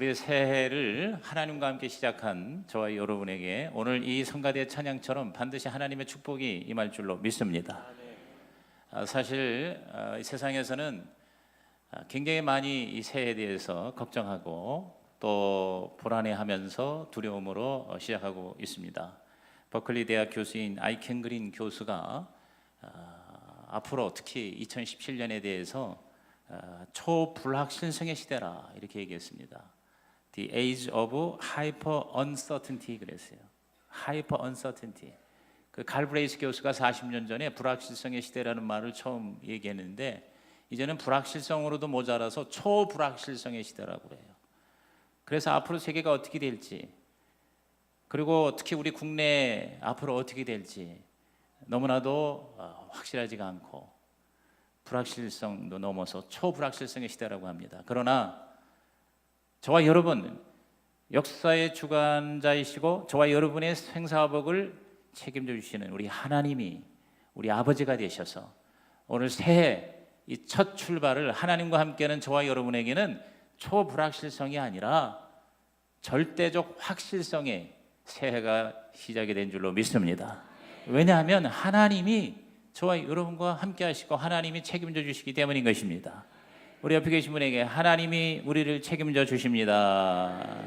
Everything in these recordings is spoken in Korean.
우리 새해를 하나님과 함께 시작한 저와 여러분에게 오늘 이 성가대 찬양처럼 반드시 하나님의 축복이 임할 줄로 믿습니다. 사실 이 세상에서는 굉장히 많이 이 새해에 대해서 걱정하고 또 불안해하면서 두려움으로 시작하고 있습니다. 버클리 대학 교수인 아이켄 그린 교수가 앞으로 특히 2017년에 대해서 초불확실성의 시대라 이렇게 얘기했습니다. The age of hyper uncertainty 그랬어요. hyper uncertainty. 그 갈브레이스 교수가 40년 전에 불확실성의 시대라는 말을 처음 얘기했는데 이제는 불확실성으로도 모자라서 초불확실성의 시대라고 그래요. 그래서 앞으로 세계가 어떻게 될지 그리고 특히 우리 국내 앞으로 어떻게 될지 너무나도 확실하지가 않고 불확실성도 넘어서 초불확실성의 시대라고 합니다. 그러나 저와 여러분 역사의 주관자이시고 저와 여러분의 생사복을 책임져 주시는 우리 하나님이 우리 아버지가 되셔서 오늘 새해 이 첫 출발을 하나님과 함께하는 저와 여러분에게는 초불확실성이 아니라 절대적 확실성의 새해가 시작이 된 줄로 믿습니다. 왜냐하면 하나님이 저와 여러분과 함께 하시고 하나님이 책임져 주시기 때문인 것입니다. 우리 옆에 계신 분에게 하나님이 우리를 책임져 주십니다.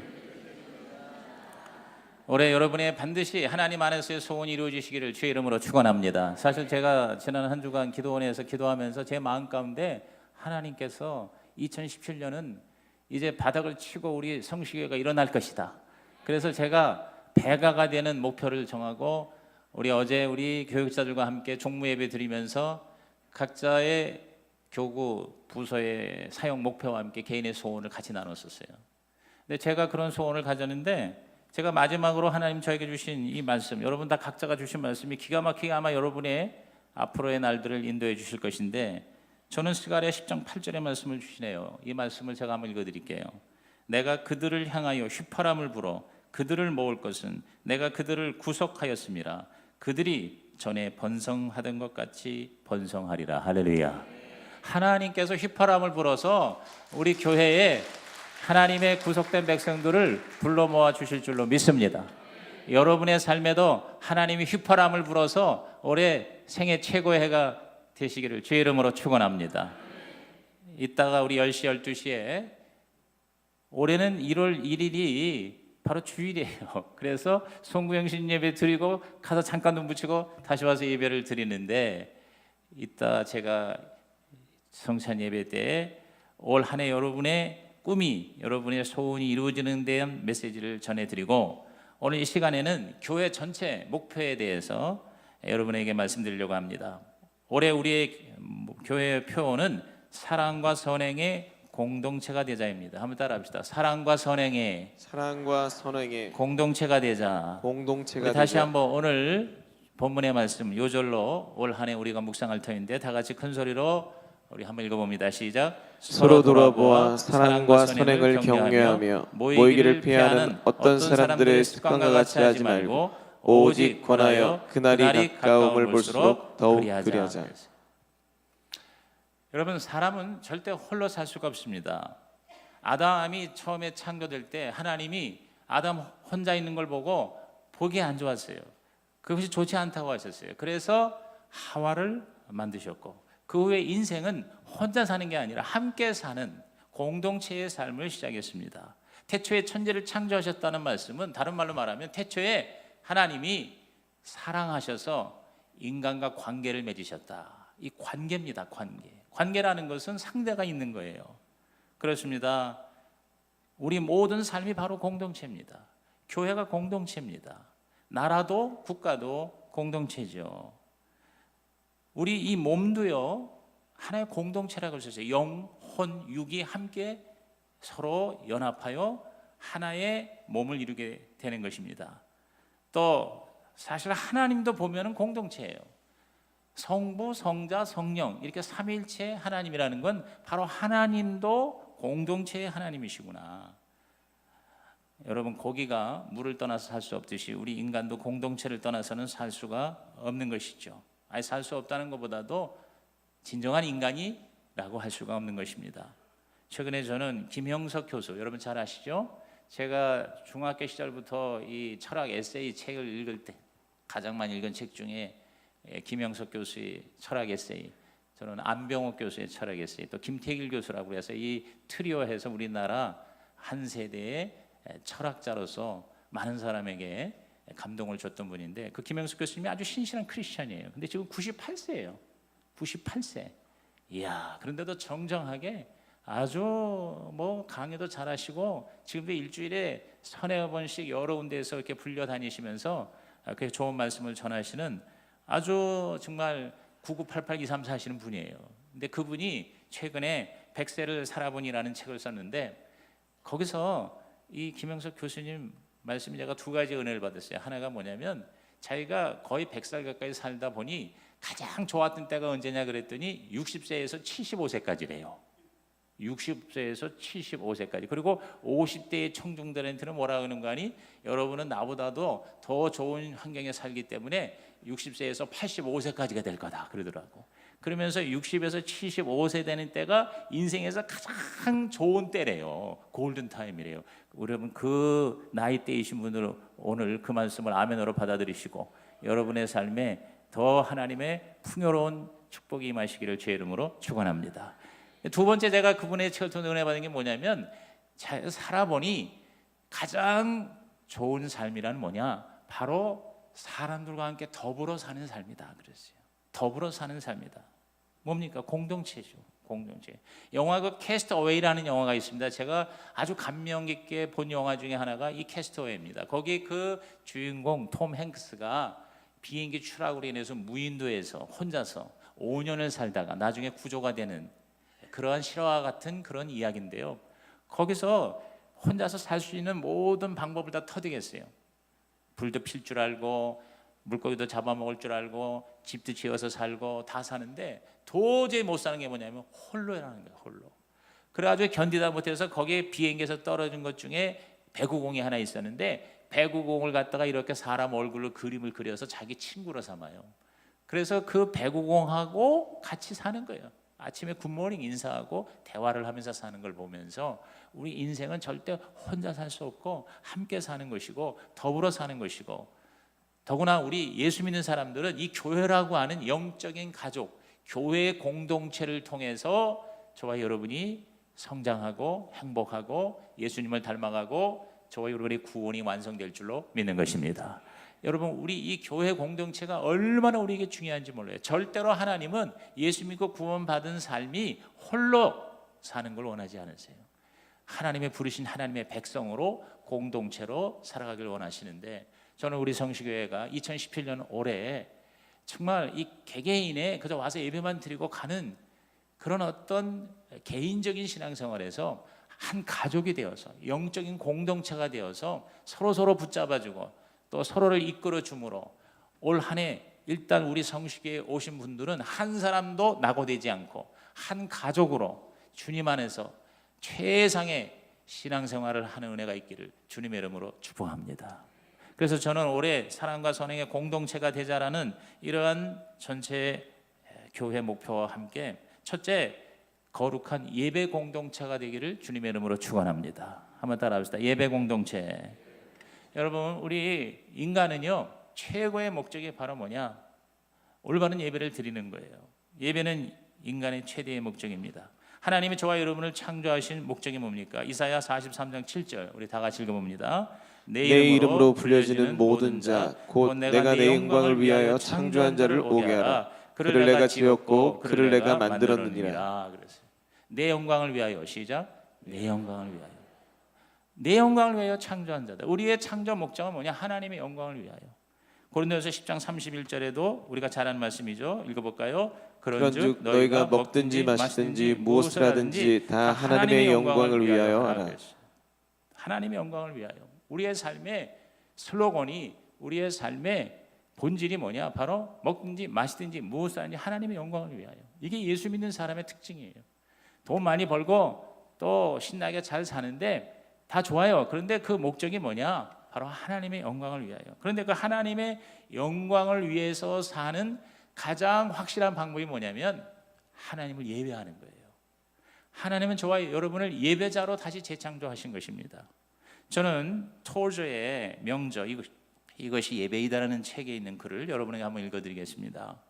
올해 여러분의 반드시 하나님 안에서의 소원이 이루어지시기를 주의 이름으로 축원합니다. 사실 제가 지난 한 주간 기도원에서 기도하면서 제 마음 가운데 하나님께서 2017년은 이제 바닥을 치고 우리 성시교회가 일어날 것이다. 그래서 제가 배가가 되는 목표를 정하고 어제 우리 교육자들과 함께 종무예배 드리면서 각자의 교구 부서의 사용 목표와 함께 개인의 소원을 같이 나눴었어요. 근데 제가 그런 소원을 가졌는데 제가 마지막으로 하나님 저에게 주신 이 말씀, 여러분 다 각자가 주신 말씀이 기가 막히게 아마 여러분의 앞으로의 날들을 인도해 주실 것인데 저는 스가랴 10장 8절의 말씀을 주시네요. 이 말씀을 제가 한번 읽어드릴게요. 내가 그들을 향하여 휘파람을 불어 그들을 모을 것은 내가 그들을 구속하였음이라. 그들이 전에 번성하던 것 같이 번성하리라. 할렐루야. 하나님께서 휘파람을 불어서 우리 교회에 하나님의 구속된 백성들을 불러 모아 주실 줄로 믿습니다. 여러분의 삶에도 하나님이 휘파람을 불어서 올해 생애 최고의 해가 되시기를 주의 이름으로 축원합니다. 이따가 우리 10시, 12시에 올해는 1월 1일이 바로 주일이에요. 그래서 송구영신 예배 드리고 가서 잠깐 눈 붙이고 다시 와서 예배를 드리는데 이따 제가 성찬 예배 때 올 한 해 여러분의 꿈이 여러분의 소원이 이루어지는 데 대한 메시지를 전해드리고 오늘 이 시간에는 교회 전체 목표에 대해서 여러분에게 말씀드리려고 합니다. 올해 우리의 교회의 표어는 사랑과 선행의 공동체가 되자입니다. 한번 따라합시다. 사랑과 선행의 공동체가 되자. 우리 다시 한번 오늘 본문의 말씀 요절로 올 한 해 우리가 묵상할 터인데 다 같이 큰 소리로 우리 한번 읽어봅니다. 시작. 서로 돌아보아 사랑과 선행을 격려하며 모이기를 피하는 어떤 사람들의 습관과 같이 하지 말고 오직 권하여 그날이 가까움을 볼수록 더욱 그리하자. 여러분 사람은 절대 홀로 살 수가 없습니다. 아담이 처음에 창조될 때 하나님이 아담 혼자 있는 걸 보고 보기 안 좋았어요. 그것이 좋지 않다고 하셨어요. 그래서 하와를 만드셨고 그 후에 인생은 혼자 사는 게 아니라 함께 사는 공동체의 삶을 시작했습니다. 태초에 천지를 창조하셨다는 말씀은 다른 말로 말하면 태초에 하나님이 사랑하셔서 인간과 관계를 맺으셨다. 이 관계입니다. 관계라는 것은 상대가 있는 거예요. 그렇습니다. 우리 모든 삶이 바로 공동체입니다. 교회가 공동체입니다. 나라도 국가도 공동체죠. 우리 이 몸도요 하나의 공동체라고 했어요. 영, 혼, 육이 함께 서로 연합하여 하나의 몸을 이루게 되는 것입니다. 또 사실 하나님도 보면은 공동체예요. 성부, 성자, 성령 이렇게 삼위일체 하나님이라는 건 바로 하나님도 공동체의 하나님이시구나. 여러분 고기가 물을 떠나서 살 수 없듯이 우리 인간도 공동체를 떠나서는 살 수가 없는 것이죠. 아예 살 수 없다는 것보다도 진정한 인간이라고 할 수가 없는 것입니다. 최근에 저는 김형석 교수, 여러분 잘 아시죠? 제가 중학교 시절부터 이 철학 에세이 책을 읽을 때 가장 많이 읽은 책 중에 김형석 교수의 철학 에세이, 저는 안병옥 교수의 철학 에세이, 또 김태길 교수라고 해서 이 트리오해서 우리나라 한 세대의 철학자로서 많은 사람에게 감동을 줬던 분인데, 그 김형석 교수님이 아주 신실한 크리스찬이에요. 근데 지금 98세예요. 98세. 이야, 그런데도 정정하게 아주 뭐 강의도 잘하시고 지금도 일주일에 서너 번씩 여러 군데에서 이렇게 불려 다니시면서 그렇게 좋은 말씀을 전하시는 아주 정말 998823 사시는 분이에요. 근데 그분이 최근에 100세를 살아보니라는 책을 썼는데, 거기서 이 김형석 교수님 말씀이 제가 두 가지 은혜를 받았어요. 하나가 뭐냐면, 자기가 거의 100살 가까이 살다 보니 가장 좋았던 때가 언제냐 그랬더니 60세에서 75세까지래요. 60세에서 75세까지. 그리고 50대의 청중들한테는 뭐라 그러는 거 아니? 여러분은 나보다도 더 좋은 환경에 살기 때문에 60세에서 85세까지가 될 거다 그러더라고. 그러면서 60에서 75세 되는 때가 인생에서 가장 좋은 때래요. 골든 타임이래요. 여러분 그 나이대이신 분들은 오늘 그 말씀을 아멘으로 받아들이시고 여러분의 삶에 더 하나님의 풍요로운 축복이 임하시기를 주의 이름으로 축원합니다. 두 번째, 제가 그분의 책을 통해 은혜 받은 게 뭐냐면, 살아보니 가장 좋은 삶이란 뭐냐? 바로 사람들과 함께 더불어 사는 삶이다 그랬어요. 더불어 사는 삶이다. 뭡니까? 공동체죠. 공동체. 영화 그 캐스트어웨이라는 영화가 있습니다. 제가 아주 감명 깊게 본 영화 중에 하나가 이 캐스트어웨이입니다. 거기 그 주인공 톰 행크스가 비행기 추락으로 인해서 무인도에서 혼자서 5년을 살다가 나중에 구조가 되는 그러한 실화와 같은 그런 이야기인데요. 거기서 혼자서 살 수 있는 모든 방법을 다 터득했어요. 불도 필 줄 알고 물고기도 잡아먹을 줄 알고 집도 지어서 살고 다 사는데, 도저히 못 사는 게 뭐냐면 홀로라는 거예요. 홀로. 그래가지고 견디다 못해서 거기에 비행기에서 떨어진 것 중에 배구공이 하나 있었는데, 배구공을 갖다가 이렇게 사람 얼굴로 그림을 그려서 자기 친구로 삼아요. 그래서 그 배구공하고 같이 사는 거예요. 아침에 굿모닝 인사하고 대화를 하면서 사는 걸 보면서 우리 인생은 절대 혼자 살 수 없고 함께 사는 것이고 더불어 사는 것이고, 더구나 우리 예수 믿는 사람들은 이 교회라고 하는 영적인 가족, 교회의 공동체를 통해서 저와 여러분이 성장하고 행복하고 예수님을 닮아가고 저와 여러분의 구원이 완성될 줄로 믿는 것입니다. 여러분, 우리 이 교회 공동체가 얼마나 우리에게 중요한지 몰라요. 절대로 하나님은 예수 믿고 구원받은 삶이 홀로 사는 걸 원하지 않으세요. 하나님의 부르신 하나님의 백성으로 공동체로 살아가길 원하시는데, 저는 우리 성시교회가 2017년 올해 정말 이 개개인의 그저 와서 예배만 드리고 가는 그런 어떤 개인적인 신앙생활에서 한 가족이 되어서 영적인 공동체가 되어서 서로 붙잡아주고 또 서로를 이끌어 줌으로 올 한 해 일단 우리 성식회에 오신 분들은 한 사람도 낙오되지 않고 한 가족으로 주님 안에서 최상의 신앙생활을 하는 은혜가 있기를 주님의 이름으로 축복합니다. 그래서 저는 올해 사랑과 선행의 공동체가 되자라는 이러한 전체 교회 목표와 함께, 첫째, 거룩한 예배 공동체가 되기를 주님의 이름으로 축원합니다. 한번 따라합시다. 예배 공동체. 여러분, 우리 인간은요 최고의 목적이 바로 뭐냐? 올바른 예배를 드리는 거예요. 예배는 인간의 최대의 목적입니다. 하나님이 저와 여러분을 창조하신 목적이 뭡니까? 이사야 43장 7절 우리 다 같이 읽어봅니다. 내 이름으로 불려지는 모든 자 곧 내가 내 영광을 위하여 창조한 자를 오게 하라. 그를 내가 지었고 그를 내가 만들었느니라. 그랬어요. 내 영광을 위하여. 시작. 내 영광을 위하여. 내 영광을 위하여 창조한 자다. 우리의 창조 목적은 뭐냐? 하나님의 영광을 위하여. 고린도전서 10장 31절에도 우리가 잘 아는 말씀이죠. 읽어볼까요? 그런즉 너희가 먹든지 마시든지 무엇을 하든지 다 하나님의 영광을 위하여 하라. 하나님의 영광을 위하여. 우리의 삶의 슬로건이, 우리의 삶의 본질이 뭐냐? 바로 먹든지 마시든지 무엇을 하든지 하나님의 영광을 위하여. 이게 예수 믿는 사람의 특징이에요. 돈 많이 벌고 또 신나게 잘 사는데 다 좋아요. 그런데 그 목적이 뭐냐? 바로 하나님의 영광을 위하여. 그런데 그 하나님의 영광을 위해서 사는 가장 확실한 방법이 뭐냐면 하나님을 예배하는 거예요. 하나님은 저와 여러분을 예배자로 다시 재창조하신 것입니다. 저는 토저의 명저 이것이 예배이다라는 책에 있는 글을 여러분에게 한번 읽어드리겠습니다.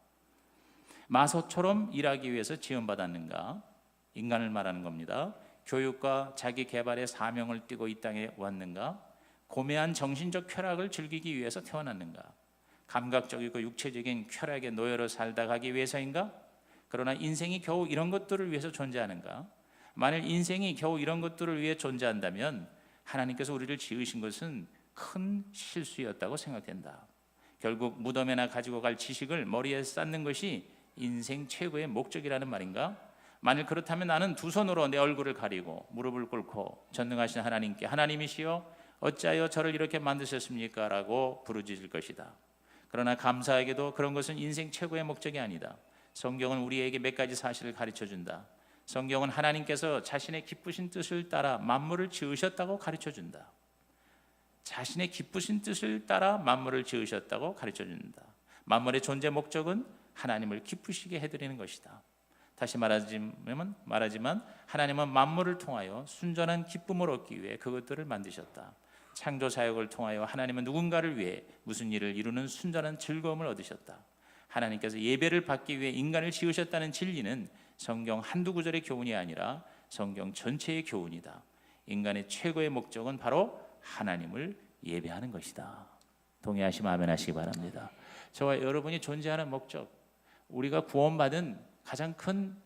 마소처럼 일하기 위해서 지원받았는가? 인간을 말하는 겁니다. 교육과 자기 개발의 사명을 띠고 이 땅에 왔는가? 고매한 정신적 쾌락을 즐기기 위해서 태어났는가? 감각적이고 육체적인 쾌락의 노예로 살다 가기 위해서인가? 그러나 인생이 겨우 이런 것들을 위해서 존재하는가? 만일 인생이 겨우 이런 것들을 위해 존재한다면 하나님께서 우리를 지으신 것은 큰 실수였다고 생각된다. 결국 무덤에나 가지고 갈 지식을 머리에 쌓는 것이 인생 최고의 목적이라는 말인가? 만일 그렇다면 나는 두 손으로 내 얼굴을 가리고 무릎을 꿇고 전능하신 하나님께 하나님이시여 어찌하여 저를 이렇게 만드셨습니까? 라고 부르짖을 것이다. 그러나 감사하게도 그런 것은 인생 최고의 목적이 아니다. 성경은 우리에게 몇 가지 사실을 가르쳐준다. 성경은 하나님께서 자신의 기쁘신 뜻을 따라 만물을 지으셨다고 가르쳐준다. 자신의 기쁘신 뜻을 따라 만물을 지으셨다고 가르쳐준다. 만물의 존재 목적은 하나님을 기쁘시게 해드리는 것이다. 다시 말하지만 하나님은 만물을 통하여 순전한 기쁨을 얻기 위해 그것들을 만드셨다. 창조 사역을 통하여 하나님은 누군가를 위해 무슨 일을 이루는 순전한 즐거움을 얻으셨다. 하나님께서 예배를 받기 위해 인간을 지으셨다는 진리는 성경 한두 구절의 교훈이 아니라 성경 전체의 교훈이다. 인간의 최고의 목적은 바로 하나님을 예배하는 것이다. 동의하시면 아멘 하시기 바랍니다. 저와 여러분이 존재하는 목적, 우리가 구원받은 가장 큰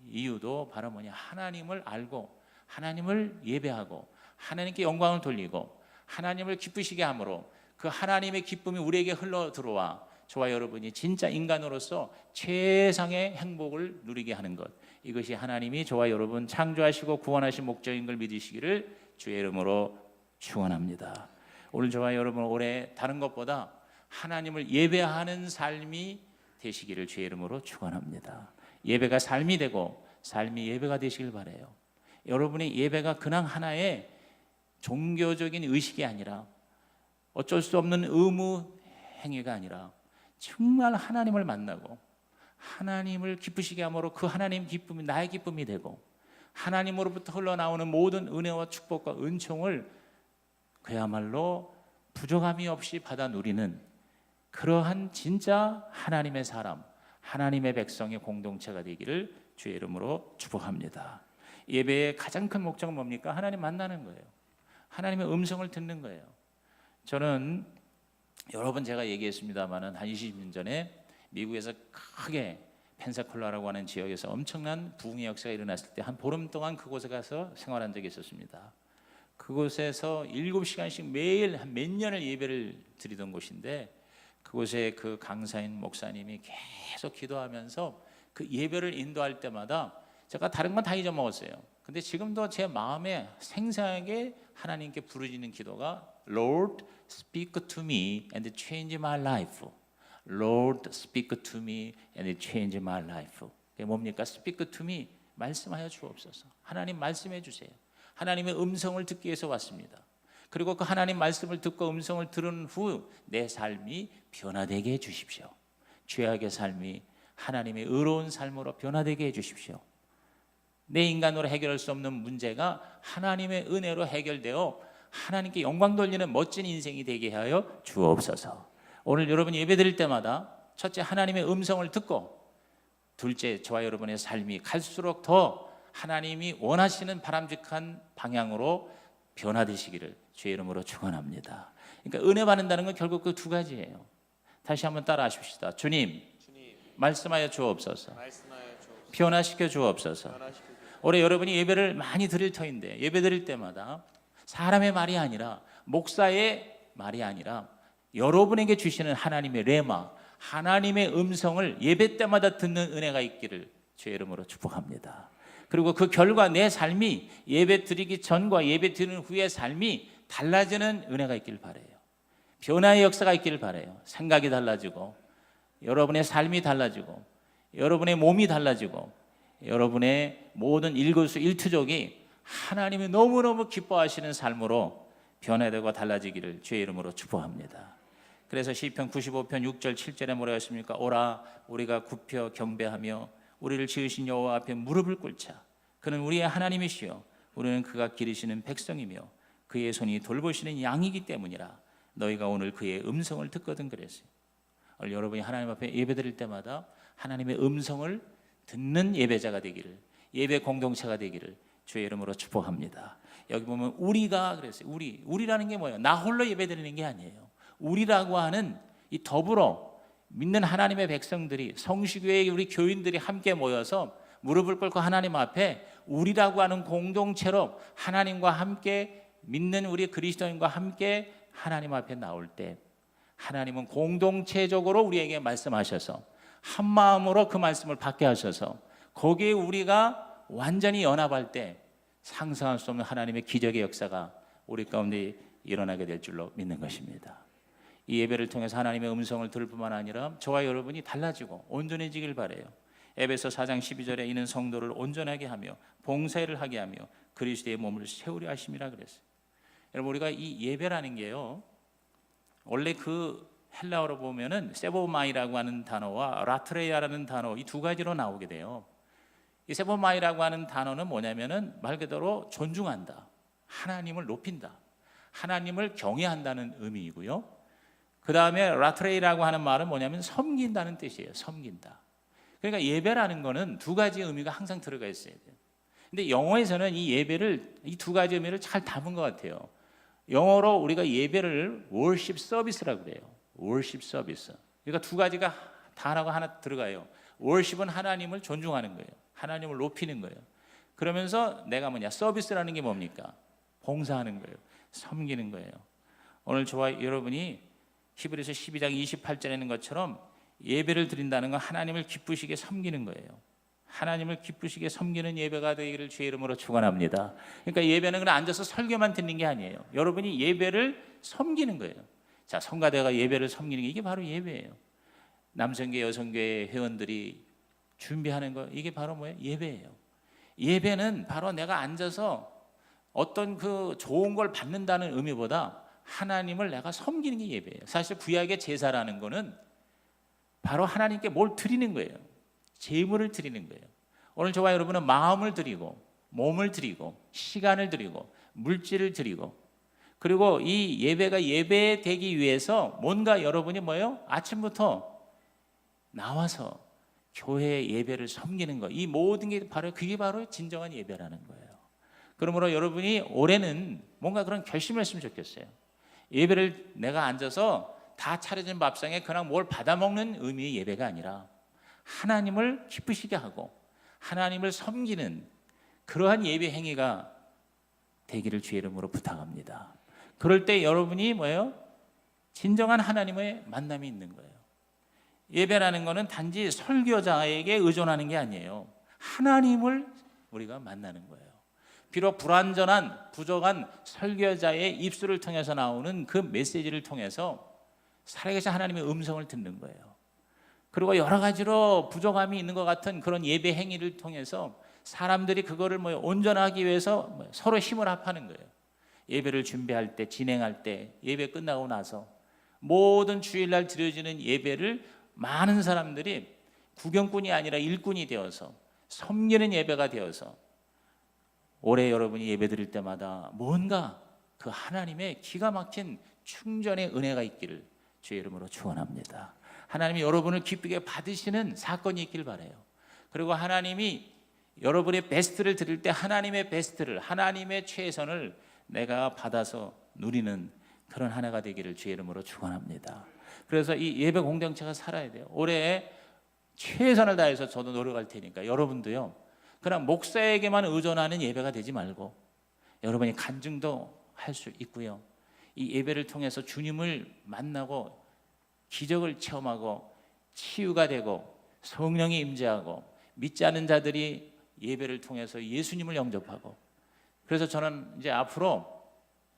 이유도 바로 뭐냐? 하나님을 알고 하나님을 예배하고 하나님께 영광을 돌리고 하나님을 기쁘시게 함으로 그 하나님의 기쁨이 우리에게 흘러 들어와 저와 여러분이 진짜 인간으로서 최상의 행복을 누리게 하는 것, 이것이 하나님이 저와 여러분 창조하시고 구원하신 목적인 걸 믿으시기를 주의 이름으로 축원합니다. 오늘 저와 여러분 올해 다른 것보다 하나님을 예배하는 삶이 되시기를 주의 이름으로 축원합니다. 예배가 삶이 되고 삶이 예배가 되시길 바라요. 여러분의 예배가 그냥 하나의 종교적인 의식이 아니라 어쩔 수 없는 의무 행위가 아니라 정말 하나님을 만나고 하나님을 기쁘시게 함으로 그 하나님 기쁨이 나의 기쁨이 되고 하나님으로부터 흘러나오는 모든 은혜와 축복과 은총을 그야말로 부족함이 없이 받아 누리는 그러한 진짜 하나님의 사람, 하나님의 백성의 공동체가 되기를 주의 이름으로 축복합니다. 예배의 가장 큰 목적은 뭡니까? 하나님 만나는 거예요. 하나님의 음성을 듣는 거예요. 저는 여러 번 제가 얘기했습니다마는 한 20년 전에 미국에서 크게 펜사콜라라고 하는 지역에서 엄청난 부흥의 역사가 일어났을 때 한 보름 동안 그곳에 가서 생활한 적이 있었습니다. 그곳에서 7시간씩 매일 한 몇 년을 예배를 드리던 곳인데 그곳에 그 강사인 목사님이 계속 기도하면서 그 예배를 인도할 때마다 제가 다른 건 다 잊어먹었어요. 근데 지금도 제 마음에 생생하게 하나님께 부르짖는 기도가 Lord, speak to me and change my life. Lord, speak to me and change my life. 그게 뭡니까? Speak to me, 말씀하여 주옵소서. 하나님 말씀해 주세요. 하나님의 음성을 듣기 위해서 왔습니다. 그리고 그 하나님 말씀을 듣고 음성을 들은 후 내 삶이 변화되게 해 주십시오. 죄악의 삶이 하나님의 의로운 삶으로 변화되게 해 주십시오. 내 인간으로 해결할 수 없는 문제가 하나님의 은혜로 해결되어 하나님께 영광 돌리는 멋진 인생이 되게 하여 주옵소서. 오늘 여러분 예배 드릴 때마다 첫째 하나님의 음성을 듣고 둘째 저와 여러분의 삶이 갈수록 더 하나님이 원하시는 바람직한 방향으로 변화되시기를 주의 이름으로 축원합니다. 그러니까 은혜 받는다는 건 결국 그 두 가지예요. 다시 한번 따라 하십시다. 주님, 말씀하여 주옵소서. 변화시켜 주옵소서. 올해 여러분이 예배를 많이 드릴 터인데 예배 드릴 때마다 사람의 말이 아니라 목사의 말이 아니라 여러분에게 주시는 하나님의 레마, 하나님의 음성을 예배 때마다 듣는 은혜가 있기를 주의 이름으로 축복합니다. 그리고 그 결과 내 삶이 예배 드리기 전과 예배 드리는 후의 삶이 달라지는 은혜가 있기를 바라요. 변화의 역사가 있기를 바라요. 생각이 달라지고 여러분의 삶이 달라지고 여러분의 몸이 달라지고 여러분의 모든 일거수일투족이 하나님이 너무너무 기뻐하시는 삶으로 변화되고 달라지기를 주의 이름으로 축복합니다. 그래서 시편 95편 6절 7절에 뭐라고 했습니까? 오라 우리가 굽혀 경배하며 우리를 지으신 여호와 앞에 무릎을 꿇자. 그는 우리의 하나님이시요 우리는 그가 기르시는 백성이며 그의 손이 돌보시는 양이기 때문이라. 너희가 오늘 그의 음성을 듣거든 그랬어요. 오늘 여러분이 하나님 앞에 예배드릴 때마다 하나님의 음성을 듣는 예배자가 되기를, 예배 공동체가 되기를 주의 이름으로 축복합니다. 여기 보면 우리가 그랬어요. 우리라는 게 뭐예요? 나 홀로 예배드리는 게 아니에요. 우리라고 하는 이 더불어 믿는 하나님의 백성들이, 성시교회의 우리 교인들이 함께 모여서 무릎을 꿇고 하나님 앞에 우리라고 하는 공동체로 하나님과 함께 믿는 우리 그리스도인과 함께 하나님 앞에 나올 때 하나님은 공동체적으로 우리에게 말씀하셔서 한 마음으로 그 말씀을 받게 하셔서 거기에 우리가 완전히 연합할 때 상상할 수 없는 하나님의 기적의 역사가 우리 가운데 일어나게 될 줄로 믿는 것입니다. 이 예배를 통해서 하나님의 음성을 들을 뿐만 아니라 저와 여러분이 달라지고 온전해지길 바라요. 에베소 4장 12절에 이는 성도를 온전하게 하며 봉사를 하게 하며 그리스도의 몸을 세우려 하심이라 그랬어요. 여러분, 우리가 이 예배라는 게요, 원래 그 헬라어로 보면은 세보마이라고 하는 단어와 라트레이아라는 단어, 이 두 가지로 나오게 돼요. 이 세보마이라고 하는 단어는 뭐냐면은 말 그대로 존중한다, 하나님을 높인다, 하나님을 경외한다는 의미이고요. 그 다음에 라트레이라고 하는 말은 뭐냐면 섬긴다는 뜻이에요. 섬긴다. 그러니까 예배라는 거는 두 가지 의미가 항상 들어가 있어야 돼요. 근데 영어에서는 이 예배를, 이 두 가지 의미를 잘 담은 것 같아요. 영어로 우리가 예배를 worship service라고 그래요. worship service. 그러니까 두 가지가 단어가 하나 들어가요. worship은 하나님을 존중하는 거예요. 하나님을 높이는 거예요. 그러면서 내가 뭐냐, 서비스라는 게 뭡니까? 봉사하는 거예요. 섬기는 거예요. 오늘 저와 여러분이 히브리서 12장 28절에 있는 것처럼 예배를 드린다는 건 하나님을 기쁘시게 섬기는 거예요. 하나님을 기쁘시게 섬기는 예배가 되기를 주의 이름으로 축원합니다. 그러니까 예배는 그냥 앉아서 설교만 듣는 게 아니에요. 여러분이 예배를 섬기는 거예요. 자, 성가대가 예배를 섬기는 게 이게 바로 예배예요. 남성교회, 여성교회 회원들이 준비하는 거, 이게 바로 뭐예요? 예배예요. 예배는 바로 내가 앉아서 어떤 그 좋은 걸 받는다는 의미보다 하나님을 내가 섬기는 게 예배예요. 사실 구약의 제사라는 거는 바로 하나님께 뭘 드리는 거예요. 제물을 드리는 거예요. 오늘 저와 여러분은 마음을 드리고 몸을 드리고 시간을 드리고 물질을 드리고, 그리고 이 예배가 예배되기 위해서 뭔가 여러분이 뭐예요? 아침부터 나와서 교회 예배를 섬기는 거, 이 모든 게 바로 그게 바로 진정한 예배라는 거예요. 그러므로 여러분이 올해는 뭔가 그런 결심을 했으면 좋겠어요. 예배를 내가 앉아서 다 차려진 밥상에 그냥 뭘 받아먹는 의미의 예배가 아니라 하나님을 기쁘시게 하고 하나님을 섬기는 그러한 예배 행위가 되기를 주의 이름으로 부탁합니다. 그럴 때 여러분이 뭐예요? 진정한 하나님의 만남이 있는 거예요. 예배라는 것은 단지 설교자에게 의존하는 게 아니에요. 하나님을 우리가 만나는 거예요. 비록 불완전한 부족한 설교자의 입술을 통해서 나오는 그 메시지를 통해서 살아계신 하나님의 음성을 듣는 거예요. 그리고 여러 가지로 부족함이 있는 것 같은 그런 예배 행위를 통해서 사람들이 그거를 온전하기 위해서 서로 힘을 합하는 거예요. 예배를 준비할 때, 진행할 때, 예배 끝나고 나서 모든 주일날 드려지는 예배를 많은 사람들이 구경꾼이 아니라 일꾼이 되어서 섬기는 예배가 되어서 올해 여러분이 예배 드릴 때마다 뭔가 그 하나님의 기가 막힌 충전의 은혜가 있기를 주의 이름으로 축원합니다. 하나님이 여러분을 기쁘게 받으시는 사건이 있길 바라요. 그리고 하나님이 여러분의 베스트를 드릴 때 하나님의 베스트를, 하나님의 최선을 내가 받아서 누리는 그런 한 해가 되기를 주의 이름으로 축원합니다. 그래서 이 예배 공동체가 살아야 돼요. 올해 최선을 다해서 저도 노력할 테니까 여러분도요, 그냥 목사에게만 의존하는 예배가 되지 말고 여러분이 간증도 할 수 있고요, 이 예배를 통해서 주님을 만나고 기적을 체험하고 치유가 되고 성령이 임재하고 믿지 않는 자들이 예배를 통해서 예수님을 영접하고, 그래서 저는 이제 앞으로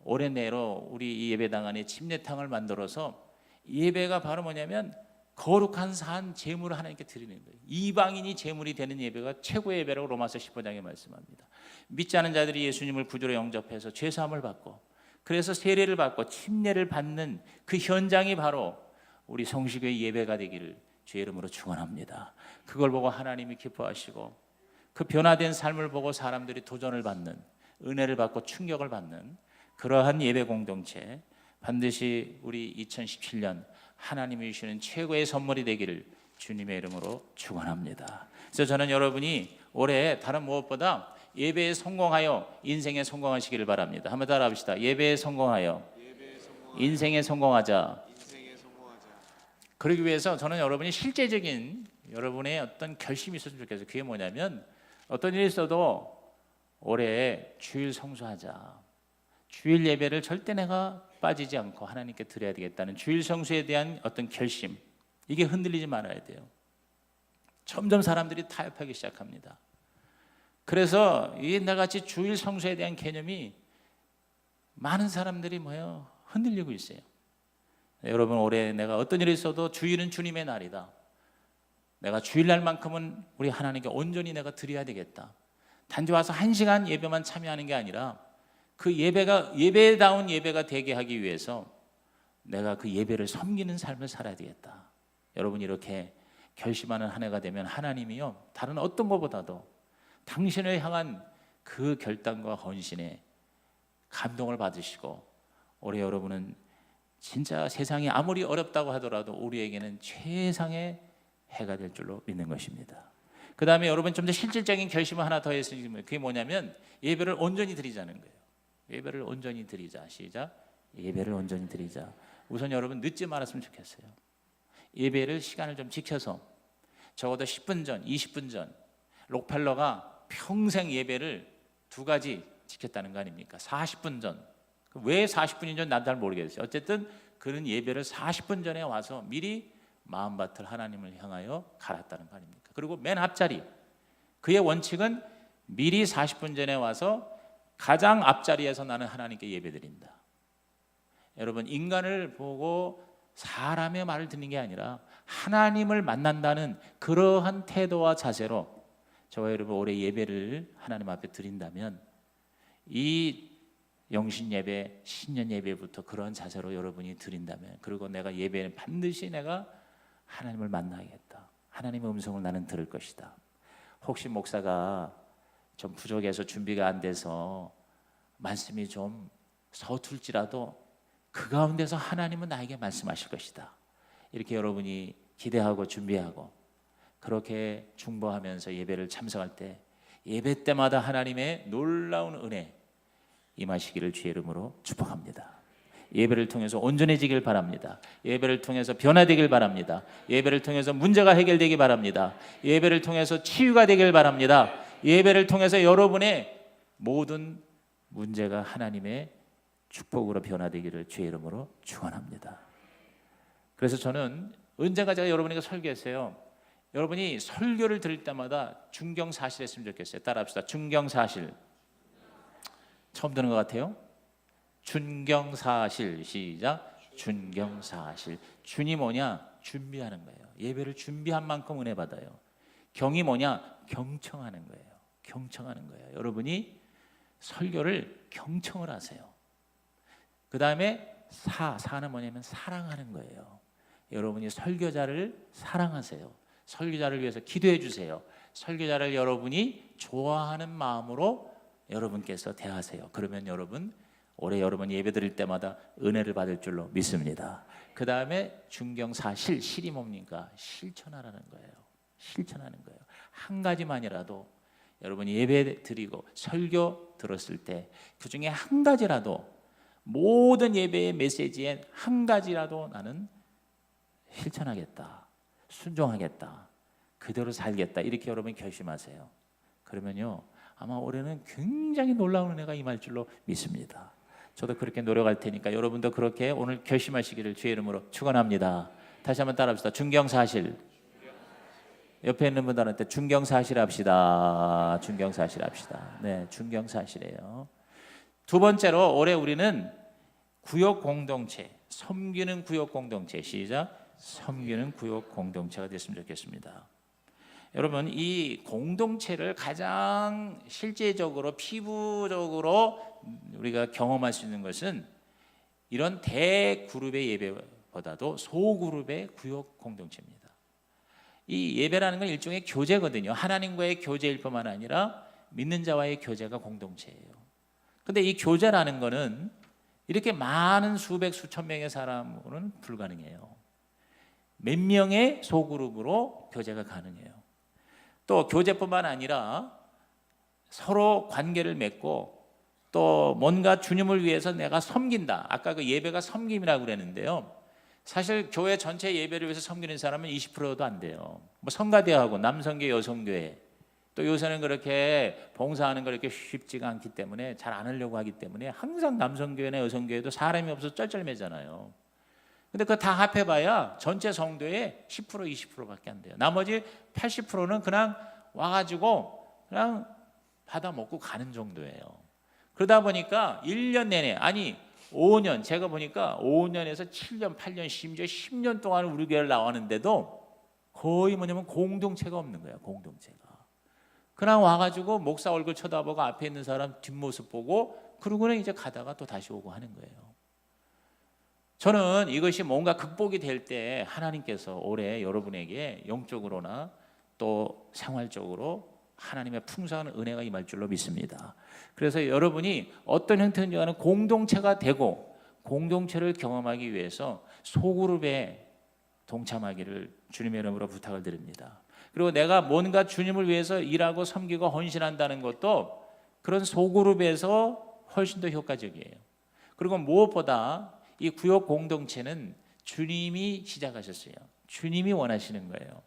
올해 내로 우리 이 예배당 안에 침례탕을 만들어서 예배가 바로 뭐냐면 거룩한 산 제물을 하나님께 드리는 거예요. 이방인이 제물이 되는 예배가 최고의 예배라고 로마서 15장에 말씀합니다. 믿지 않은 자들이 예수님을 구주로 영접해서 죄사함을 받고, 그래서 세례를 받고 침례를 받는 그 현장이 바로 우리 성시교의 예배가 되기를 주의 이름으로 축원합니다. 그걸 보고 하나님이 기뻐하시고 그 변화된 삶을 보고 사람들이 도전을 받는, 은혜를 받고 충격을 받는 그러한 예배 공동체, 반드시 우리 2017년 하나님이 주시는 최고의 선물이 되기를 주님의 이름으로 축원합니다. 그래서 저는 여러분이 올해 다른 무엇보다 예배에 성공하여 인생에 성공하시기를 바랍니다. 한번 따라 합시다. 예배에 성공하여 인생에 성공하자. 그러기 위해서 저는 여러분이 실제적인 여러분의 어떤 결심이 있었으면 좋겠어요. 그게 뭐냐면 어떤 일이 있어도 올해 주일 성수하자. 주일 예배를 절대 내가 빠지지 않고 하나님께 드려야 되겠다는 주일 성수에 대한 어떤 결심, 이게 흔들리지 말아야 돼요. 점점 사람들이 타협하기 시작합니다. 그래서 이 옛날같이 주일 성수에 대한 개념이 많은 사람들이 뭐예요? 흔들리고 있어요. 여러분, 올해 내가 어떤 일이 있어도 주일은 주님의 날이다. 내가 주일날만큼은 우리 하나님께 온전히 내가 드려야 되겠다. 단지 와서 1시간 예배만 참여하는 게 아니라 그 예배가 예배다운 예배가 되게 하기 위해서 내가 그 예배를 섬기는 삶을 살아야 되겠다. 여러분, 이렇게 결심하는 한 해가 되면 하나님이요, 다른 어떤 것보다도 당신을 향한 그 결단과 헌신에 감동을 받으시고 올해 여러분은 진짜 세상이 아무리 어렵다고 하더라도 우리에게는 최상의 해가 될 줄로 믿는 것입니다. 그 다음에 여러분 좀 더 실질적인 결심을 하나 더 했으면 그게 뭐냐면 예배를 온전히 드리자는 거예요. 예배를 온전히 드리자. 시작. 예배를 온전히 드리자. 우선 여러분 늦지 말았으면 좋겠어요. 예배를 시간을 좀 지켜서 적어도 10분 전, 20분 전. 록펠러가 평생 예배를 2가지 지켰다는 거 아닙니까? 40분 전. 왜 40분인 전 난 잘 모르겠어요. 어쨌든 그는 예배를 40분 전에 와서 미리 마음밭을 하나님을 향하여 갈았다는 거 아닙니까? 그리고 맨 앞자리, 그의 원칙은 미리 40분 전에 와서 가장 앞자리에서 나는 하나님께 예배드린다. 여러분, 인간을 보고 사람의 말을 듣는 게 아니라 하나님을 만난다는 그러한 태도와 자세로 저와 여러분 올해 예배를 하나님 앞에 드린다면 이 영신 예배, 신년 예배부터 그런 자세로 여러분이 드린다면, 그리고 내가 예배는 반드시 내가 하나님을 만나야겠다. 하나님의 음성을 나는 들을 것이다. 혹시 목사가 좀 부족해서 준비가 안 돼서 말씀이 좀 서툴지라도 그 가운데서 하나님은 나에게 말씀하실 것이다. 이렇게 여러분이 기대하고 준비하고 그렇게 중보하면서 예배를 참석할 때 예배 때마다 하나님의 놀라운 은혜 임하시기를 주의 이름으로 축복합니다. 예배를 통해서 온전해지길 바랍니다. 예배를 통해서 변화되길 바랍니다. 예배를 통해서 문제가 해결되길 바랍니다. 예배를 통해서 치유가 되길 바랍니다. 예배를 통해서 여러분의 모든 문제가 하나님의 축복으로 변화되기를 주의 이름으로 축원합니다. 그래서 저는 언젠가 제가 여러분에게 설교했어요. 여러분이 설교를 들을 때마다 중경사실 했으면 좋겠어요. 따라합시다. 중경사실. 처음 듣는 것 같아요. 준경사실. 시작. 준경사실. 준이 뭐냐? 준비하는 거예요. 예배를 준비한 만큼 은혜 받아요. 경이 뭐냐? 경청하는 거예요. 경청하는 거예요. 여러분이 설교를 경청을 하세요. 그 다음에 사는 뭐냐면 사랑하는 거예요. 여러분이 설교자를 사랑하세요. 설교자를 위해서 기도해 주세요. 설교자를 여러분이 좋아하는 마음으로 여러분께서 대하세요. 그러면 여러분 올해 여러분 예배 드릴 때마다 은혜를 받을 줄로 믿습니다. 그 다음에 중경사실, 실이 뭡니까? 실천하라는 거예요. 실천하는 거예요. 한 가지만이라도 여러분이 예배 드리고 설교 들었을 때 그 중에 한 가지라도, 모든 예배의 메시지에 한 가지라도 나는 실천하겠다, 순종하겠다, 그대로 살겠다, 이렇게 여러분이 결심하세요. 그러면요 아마 올해는 굉장히 놀라운 은혜가 임할 줄로 믿습니다. 저도 그렇게 노력할 테니까 여러분도 그렇게 오늘 결심하시기를 주의 이름으로 축원합니다. 다시 한번 따라합시다. 중경사실. 옆에 있는 분들한테 중경사실 합시다. 중경사실 합시다. 네, 중경사실이에요. 두 번째로 올해 우리는 구역 공동체, 섬기는 구역 공동체. 시작. 섬기는 구역 공동체가 됐으면 좋겠습니다. 여러분, 이 공동체를 가장 실제적으로 피부적으로 우리가 경험할 수 있는 것은 이런 대그룹의 예배보다도 소그룹의 구역 공동체입니다. 이 예배라는 건 일종의 교제거든요. 하나님과의 교제일 뿐만 아니라 믿는 자와의 교제가 공동체예요. 근데 이 교제라는 거는 이렇게 많은 수백 수천 명의 사람으로는 불가능해요. 몇 명의 소그룹으로 교제가 가능해요. 또 교제뿐만 아니라 서로 관계를 맺고 또 뭔가 주님을 위해서 내가 섬긴다. 아까 그 예배가 섬김이라고 그랬는데요. 사실 교회 전체 예배를 위해서 섬기는 사람은 20%도 안 돼요. 뭐 성가대하고 남성교회, 여성교회 또 요새는 그렇게 봉사하는 거 이렇게 쉽지가 않기 때문에 잘 안 하려고 하기 때문에 항상 남성교회나 여성교회도 사람이 없어서 쩔쩔매잖아요. 근데 그거 다 합해봐야 전체 성도의 10% 20%밖에 안 돼요. 나머지 80%는 그냥 와가지고 그냥 받아 먹고 가는 정도예요. 그러다 보니까 1년 내내 아니 5년 제가 보니까 5년에서 7년 8년 심지어 10년 동안 우리 교회를 나왔는데도 거의 뭐냐면 공동체가 없는 거예요. 공동체가 그냥 와가지고 목사 얼굴 쳐다보고 앞에 있는 사람 뒷모습 보고 그러고는 이제 가다가 또 다시 오고 하는 거예요. 저는 이것이 뭔가 극복이 될 때 하나님께서 올해 여러분에게 영적으로나 또 생활적으로 하나님의 풍성한 은혜가 임할 줄로 믿습니다. 그래서 여러분이 어떤 형태인지 간에 공동체가 되고 공동체를 경험하기 위해서 소그룹에 동참하기를 주님의 이름으로 부탁을 드립니다. 그리고 내가 뭔가 주님을 위해서 일하고 섬기고 헌신한다는 것도 그런 소그룹에서 훨씬 더 효과적이에요. 그리고 무엇보다 이 구역 공동체는 주님이 시작하셨어요. 주님이 원하시는 거예요.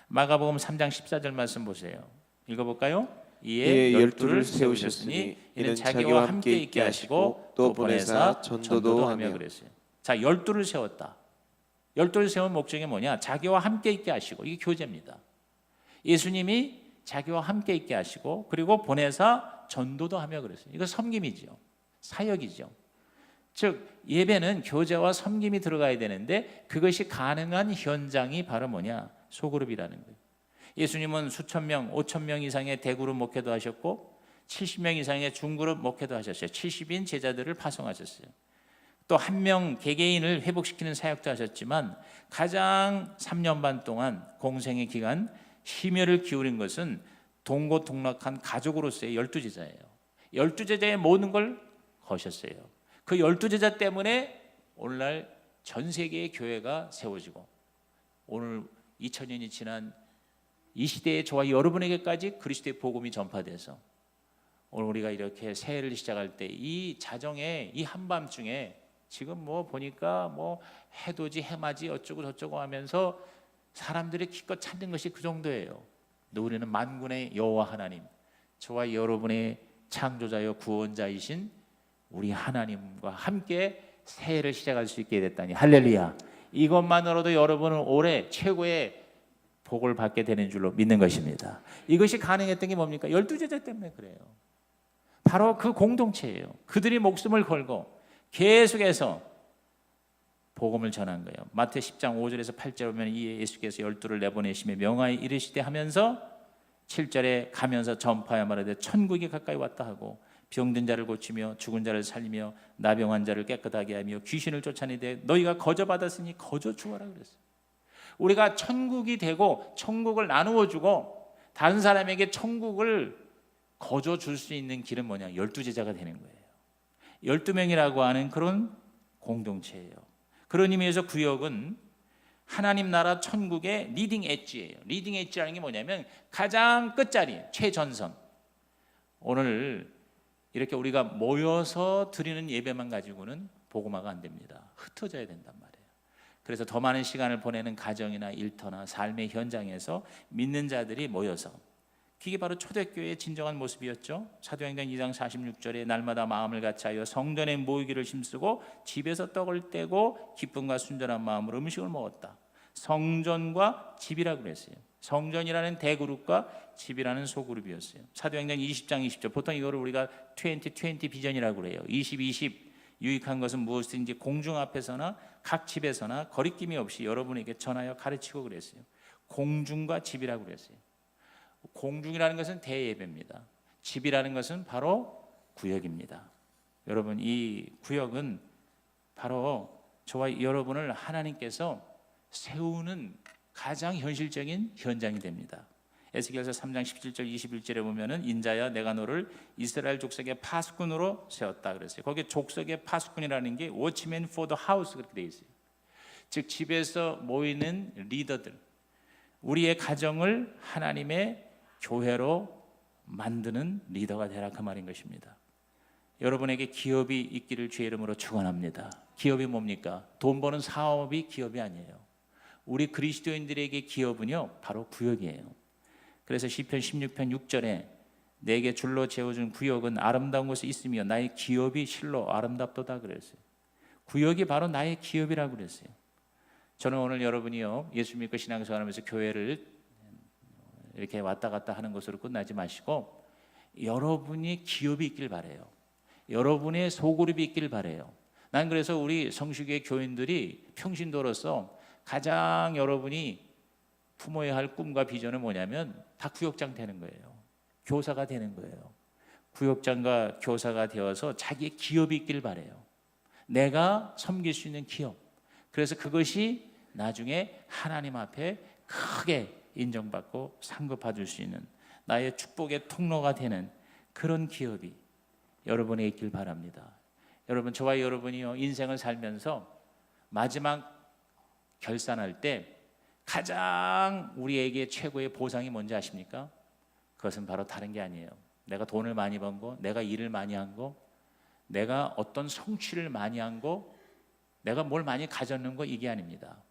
마가복음 3장 14절 말씀 보세요. 읽어볼까요? 이에 12를 세우셨으니 이는 자기와 함께 있게 하시고 또 보내사 전도도 하며 그랬어요. 자, 12를 세웠다. 12를 세운 목적이 뭐냐? 자기와 함께 있게 하시고 이게 교제입니다. 예수님이 자기와 함께 있게 하시고 그리고 보내사 전도도 하며 그랬어요. 이거 섬김이죠. 사역이죠. 즉 예배는 교제와 섬김이 들어가야 되는데 그것이 가능한 현장이 바로 뭐냐? 소그룹이라는 거예요. 예수님은 수천 명, 5천 명 이상의 대그룹 목회도 하셨고 70명 이상의 중그룹 목회도 하셨어요. 70인 제자들을 파송하셨어요. 또 한 명 개개인을 회복시키는 사역도 하셨지만 가장 3년 반 동안 공생의 기간 심혈을 기울인 것은 동고동락한 가족으로서의 12제자예요. 12제자의 모든 걸 거셨어요. 그 12제자 때문에 오늘날 전 세계의 교회가 세워지고 오늘 2000년이 지난 이 시대에 저와 여러분에게까지 그리스도의 복음이 전파돼서 오늘 우리가 이렇게 새해를 시작할 때 이 자정에 이 한밤중에 지금 뭐 보니까 뭐 해돋이 해맞이 어쩌고 저쩌고 하면서 사람들이 기껏 찾는 것이 그 정도예요. 근데 우리는 만군의 여호와 하나님, 저와 여러분의 창조자여 구원자이신 우리 하나님과 함께 새해를 시작할 수 있게 됐다니 할렐루야. 이것만으로도 여러분은 올해 최고의 복을 받게 되는 줄로 믿는 것입니다. 이것이 가능했던 게 뭡니까? 12제자 때문에 그래요. 바로 그 공동체예요. 그들이 목숨을 걸고 계속해서 복음을 전한 거예요. 마태 10장 5절에서 8절 보면 이에 예수께서 12를 내보내시며 명하여 이르시되 하면서 7절에 가면서 전파하여 말하되 천국이 가까이 왔다 하고 병든 자를 고치며 죽은 자를 살리며 나병한 자를 깨끗하게 하며 귀신을 쫓아내되 너희가 거저 받았으니 거저 주어라 그랬어요. 우리가 천국이 되고 천국을 나누어 주고 다른 사람에게 천국을 거저 줄 수 있는 길은 뭐냐? 12제자가 되는 거예요. 12명이라고 하는 그런 공동체예요. 그런 의미에서 구역은 하나님 나라 천국의 리딩 엣지예요. 리딩 엣지라는 게 뭐냐면 가장 끝자리, 최전선. 오늘 이렇게 우리가 모여서 드리는 예배만 가지고는 복음화가 안 됩니다. 흩어져야 된단 말이에요. 그래서 더 많은 시간을 보내는 가정이나 일터나 삶의 현장에서 믿는 자들이 모여서 그게 바로 초대교회의 진정한 모습이었죠. 사도행전 2장 46절에 날마다 마음을 같이하여 성전에 모이기를 힘쓰고 집에서 떡을 떼고 기쁨과 순전한 마음으로 음식을 먹었다. 성전과 집이라고 그랬어요. 성전이라는 대그룹과 집이라는 소그룹이었어요. 사도행전 20장 20절 보통 이거를 우리가 2020 비전이라고 그래요. 2020 유익한 것은 무엇인지 공중 앞에서나 각 집에서나 거리낌이 없이 여러분에게 전하여 가르치고 그랬어요. 공중과 집이라고 그랬어요. 공중이라는 것은 대예배입니다. 집이라는 것은 바로 구역입니다. 여러분 이 구역은 바로 저와 여러분을 하나님께서 세우는 가장 현실적인 현장이 됩니다. 에스겔서 3장 17절 21절에 보면은 인자야 내가 너를 이스라엘 족속의 파수꾼으로 세웠다 그랬어요. 거기에 족속의 파수꾼이라는 게 watchman for the house 그렇게 돼 있어요. 즉 집에서 모이는 리더들, 우리의 가정을 하나님의 교회로 만드는 리더가 되라 그 말인 것입니다. 여러분에게 기업이 있기를 주의 이름으로 축원합니다. 기업이 뭡니까? 돈 버는 사업이 기업이 아니에요. 우리 그리스도인들에게 기업은요 바로 구역이에요. 그래서 시편 16편 6절에 내게 줄로 재워준 구역은 아름다운 곳에 있으며 나의 기업이 실로 아름답도다 그랬어요. 구역이 바로 나의 기업이라고 그랬어요. 저는 오늘 여러분이요 예수 믿고 신앙생활하면서 교회를 이렇게 왔다 갔다 하는 것으로 끝나지 마시고 여러분이 기업이 있길 바래요. 여러분의 소그룹이 있길 바래요. 난 그래서 우리 성수교회 교인들이 평신도로서 가장 여러분이 품어야 할 꿈과 비전은 뭐냐면 다 구역장 되는 거예요. 교사가 되는 거예요. 구역장과 교사가 되어서 자기의 기업이 있길 바래요. 내가 섬길 수 있는 기업. 그래서 그것이 나중에 하나님 앞에 크게 인정받고 상급받을 수 있는 나의 축복의 통로가 되는 그런 기업이 여러분에 있길 바랍니다. 여러분, 저와 여러분이요 인생을 살면서 마지막 결산할 때 가장 우리에게 최고의 보상이 뭔지 아십니까? 그것은 바로 다른 게 아니에요. 내가 돈을 많이 번 거, 내가 일을 많이 한 거, 내가 어떤 성취를 많이 한 거, 내가 뭘 많이 가졌는 거 이게 아닙니다.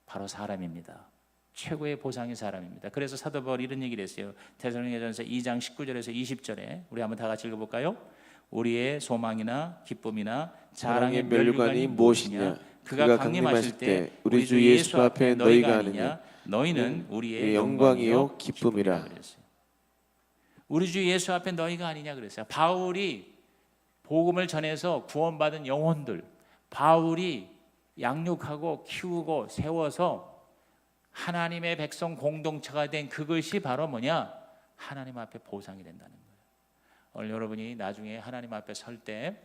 바로 사람입니다. 최고의 보상이 사람입니다. 그래서 사도 바울이 이런 얘기를 했어요. 데살로니가전서 2장 19절에서 20절에 우리 한번 다 같이 읽어볼까요? 우리의 소망이나 기쁨이나 자랑의 면류관이 무엇이냐? 그가 강림하실 때 우리 주 예수 앞에 너희가 아니냐? 너희는 우리의 영광이요 기쁨이라 그랬어요. 우리 주 예수 앞에 너희가 아니냐 그랬어요. 바울이 복음을 전해서 구원받은 영혼들, 바울이 양육하고 키우고 세워서 하나님의 백성 공동체가 된 그것이 바로 뭐냐? 하나님 앞에 보상이 된다는 거예요. 오늘 여러분이 나중에 하나님 앞에 설 때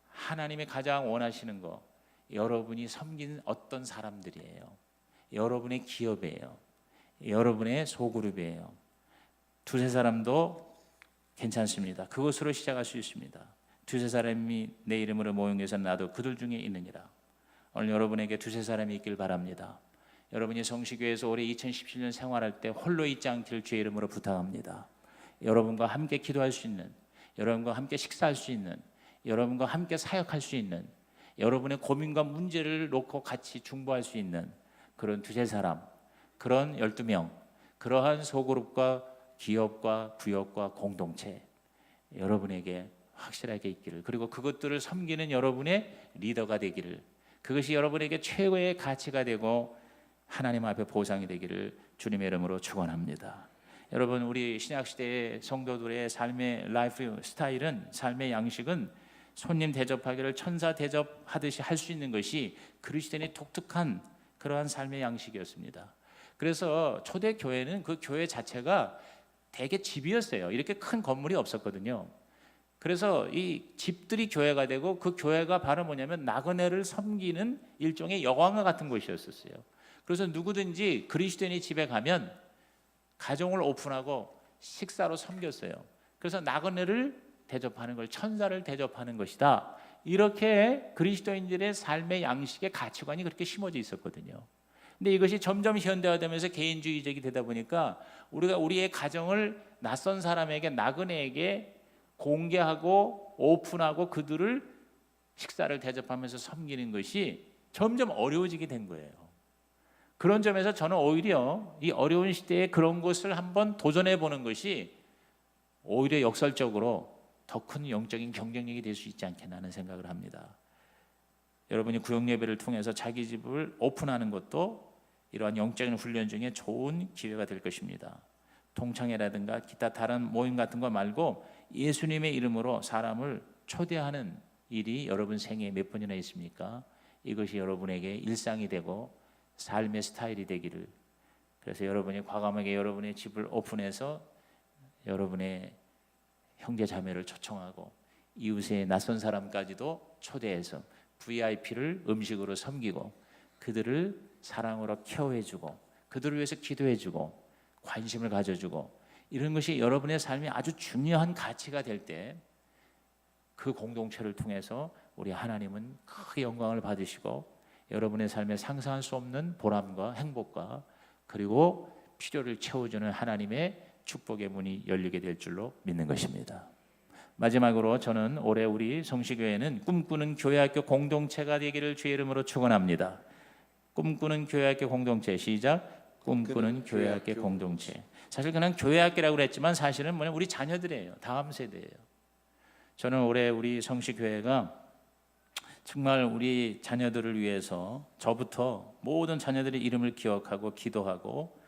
하나님이 가장 원하시는 거, 여러분이 섬긴 어떤 사람들이에요. 여러분의 기업이에요. 여러분의 소그룹이에요. 두세 사람도 괜찮습니다. 그것으로 시작할 수 있습니다. 두세 사람이 내 이름으로 모인 것은 나도 그들 중에 있느니라. 오늘 여러분에게 두세 사람이 있길 바랍니다. 여러분이 성시교회에서 올해 2017년 생활할 때 홀로 있지 않기를 주의 이름으로 부탁합니다. 여러분과 함께 기도할 수 있는, 여러분과 함께 식사할 수 있는, 여러분과 함께 사역할 수 있는, 여러분의 고민과 문제를 놓고 같이 중보할 수 있는 그런 두세 사람, 그런 12명, 그러한 소그룹과 기업과 구역과 공동체 여러분에게 확실하게 있기를, 그리고 그것들을 섬기는 여러분의 리더가 되기를, 그것이 여러분에게 최고의 가치가 되고 하나님 앞에 보상이 되기를 주님의 이름으로 축원합니다. 여러분, 우리 신약시대의 성도들의 삶의 라이프 스타일은, 삶의 양식은 손님 대접하기를 천사 대접하듯이 할 수 있는 것이 그리스도인의 독특한 그러한 삶의 양식이었습니다. 그래서 초대 교회는 그 교회 자체가 대개 집이었어요. 이렇게 큰 건물이 없었거든요. 그래서 이 집들이 교회가 되고 그 교회가 바로 뭐냐면 나그네를 섬기는 일종의 여관과 같은 곳이었어요. 그래서 누구든지 그리스도인의 집에 가면 가정을 오픈하고 식사로 섬겼어요. 그래서 나그네를 대접하는 걸 천사를 대접하는 것이다. 이렇게 그리스도인들의 삶의 양식의 가치관이 그렇게 심어져 있었거든요. 근데 이것이 점점 현대화되면서 개인주의적이 되다 보니까 우리가 우리의 가정을 낯선 사람에게, 나그네에게 공개하고 오픈하고 그들을 식사를 대접하면서 섬기는 것이 점점 어려워지게 된 거예요. 그런 점에서 저는 오히려 이 어려운 시대에 그런 것을 한번 도전해 보는 것이 오히려 역설적으로 더 큰 영적인 경쟁력이 될 수 있지 않겠나 하는 생각을 합니다. 여러분이 구역 예배를 통해서 자기 집을 오픈하는 것도 이러한 영적인 훈련 중에 좋은 기회가 될 것입니다. 동창회라든가 기타 다른 모임 같은 거 말고 예수님의 이름으로 사람을 초대하는 일이 여러분 생애에 몇 번이나 있습니까? 이것이 여러분에게 일상이 되고 삶의 스타일이 되기를, 그래서 여러분이 과감하게 여러분의 집을 오픈해서 여러분의 형제 자매를 초청하고 이웃의 낯선 사람까지도 초대해서 VIP를 음식으로 섬기고 그들을 사랑으로 케어해주고 그들을 위해서 기도해주고 관심을 가져주고 이런 것이 여러분의 삶이 아주 중요한 가치가 될 때 그 공동체를 통해서 우리 하나님은 크게 영광을 받으시고 여러분의 삶에 상상할 수 없는 보람과 행복과 그리고 필요를 채워주는 하나님의 축복의 문이 열리게 될 줄로 믿는 것입니다. 마지막으로 저는 올해 우리 성시교회는 꿈꾸는 교회학교 공동체가 되기를 주의 이름으로 축원합니다. 꿈꾸는 교회학교 공동체, 시작. 꿈꾸는 교회학교 공동체. 사실 그냥 교회학교라고 그랬지만 사실은 뭐냐, 우리 자녀들이에요. 다음 세대예요. 저는 올해 우리 성시교회가 정말 우리 자녀들을 위해서 저부터 모든 자녀들의 이름을 기억하고 기도하고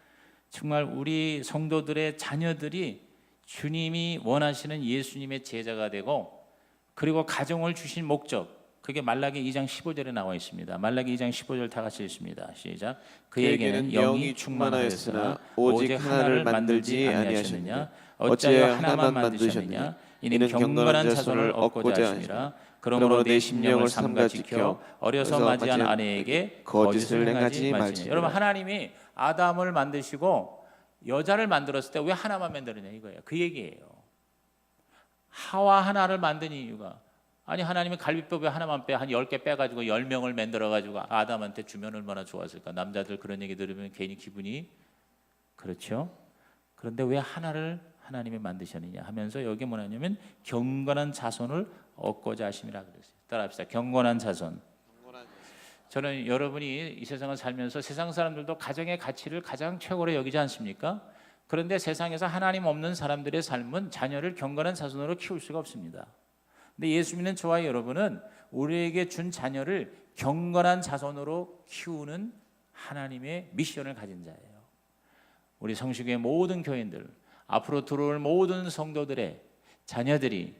정말 우리 성도들의 자녀들이 주님이 원하시는 예수님의 제자가 되고 그리고 가정을 주신 목적, 그게 말라기 2장 15절에 나와 있습니다. 말라기 2장 15절 다 같이 읽습니다. 시작. 그에게는 영이 충만하였으나 오직 하나를 만들지 아니하셨느냐. 어찌하여 하나만 만드셨느냐. 이는 경건한 자손을 얻고자 하시니라. 그러므로 내 심령을 삼가 지켜 어려서 맞이한 아내에게 거짓을 행하지 말지니. 여러분, 하나님이 아담을 만드시고 여자를 만들었을 때 왜 하나만 만드느냐 이거예요. 그 얘기예요. 하와 하나를 만든 이유가, 아니 하나님이 갈비뼈 하나만 한 10개 빼가지고 10명을 만들어가지고 아담한테 주면 얼마나 좋았을까. 남자들 그런 얘기 들으면 괜히 기분이 그렇죠. 그런데 왜 하나를 하나님이 만드셨느냐 하면서 여기 뭐냐면 경건한 자손을 얻고자 하심이라 그랬어요. 따라합시다. 경건한 자손. 저는 여러분이 이 세상을 살면서 세상 사람들도 가정의 가치를 가장 최고로 여기지 않습니까? 그런데 세상에서 하나님 없는 사람들의 삶은 자녀를 경건한 자손으로 키울 수가 없습니다. 근데 예수 믿는 저와 여러분은 우리에게 준 자녀를 경건한 자손으로 키우는 하나님의 미션을 가진 자예요. 우리 성시교회 모든 교인들, 앞으로 들어올 모든 성도들의 자녀들이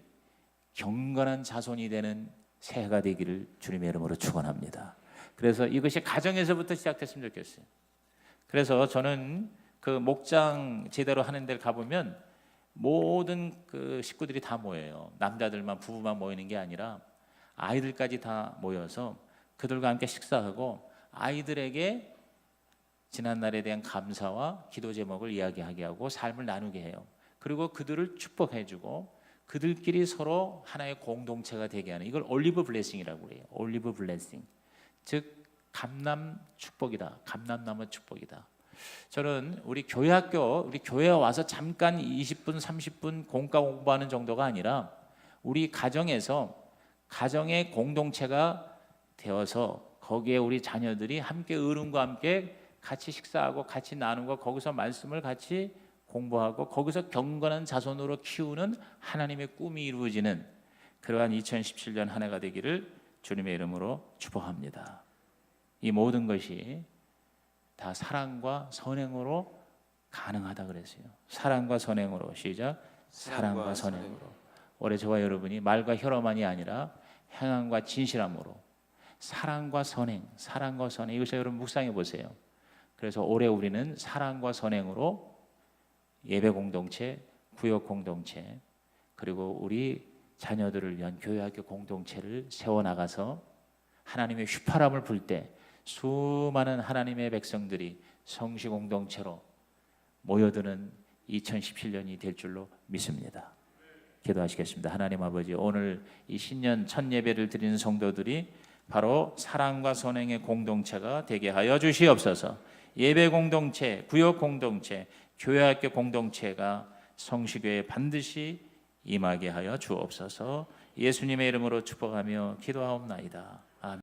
경건한 자손이 되는 새해가 되기를 주님의 이름으로 축원합니다. 그래서 이것이 가정에서부터 시작됐으면 좋겠어요. 그래서 저는 그 목장 제대로 하는 데를 가보면 모든 그 식구들이 다 모여요. 남자들만, 부부만 모이는 게 아니라 아이들까지 다 모여서 그들과 함께 식사하고 아이들에게 지난날에 대한 감사와 기도 제목을 이야기하게 하고 삶을 나누게 해요. 그리고 그들을 축복해주고 그들끼리 서로 하나의 공동체가 되게 하는, 이걸 올리브 블레싱이라고 해요. 올리브 블레싱, 즉 감람 축복이다. 감람나무 축복이다. 저는 우리 교회학교, 우리 교회에 와서 잠깐 20분, 30분 공과 공부하는 정도가 아니라 우리 가정에서 가정의 공동체가 되어서 거기에 우리 자녀들이 함께 어른과 함께 같이 식사하고 같이 나누고 거기서 말씀을 같이 공부하고 거기서 경건한 자손으로 키우는 하나님의 꿈이 이루어지는 그러한 2017년 한 해가 되기를 주님의 이름으로 축복합니다. 이 모든 것이 다 사랑과 선행으로 가능하다 그랬어요. 사랑과 선행으로. 시작. 사랑과 선행으로. 올해 저와 여러분이 말과 혀로만이 아니라 행함과 진실함으로 사랑과 선행, 사랑과 선행, 이것을 여러분 묵상해 보세요. 그래서 올해 우리는 사랑과 선행으로 예배 공동체, 구역 공동체, 그리고 우리 자녀들을 위한 교회학교 공동체를 세워나가서 하나님의 휘파람을 불 때 수많은 하나님의 백성들이 성시 공동체로 모여드는 2017년이 될 줄로 믿습니다. 기도하시겠습니다. 하나님 아버지, 오늘 이 신년 첫 예배를 드리는 성도들이 바로 사랑과 선행의 공동체가 되게 하여 주시옵소서. 예배 공동체, 구역 공동체, 교회학교 공동체가 성시교회에 반드시 임하게 하여 주옵소서. 예수님의 이름으로 축복하며 기도하옵나이다. 아멘.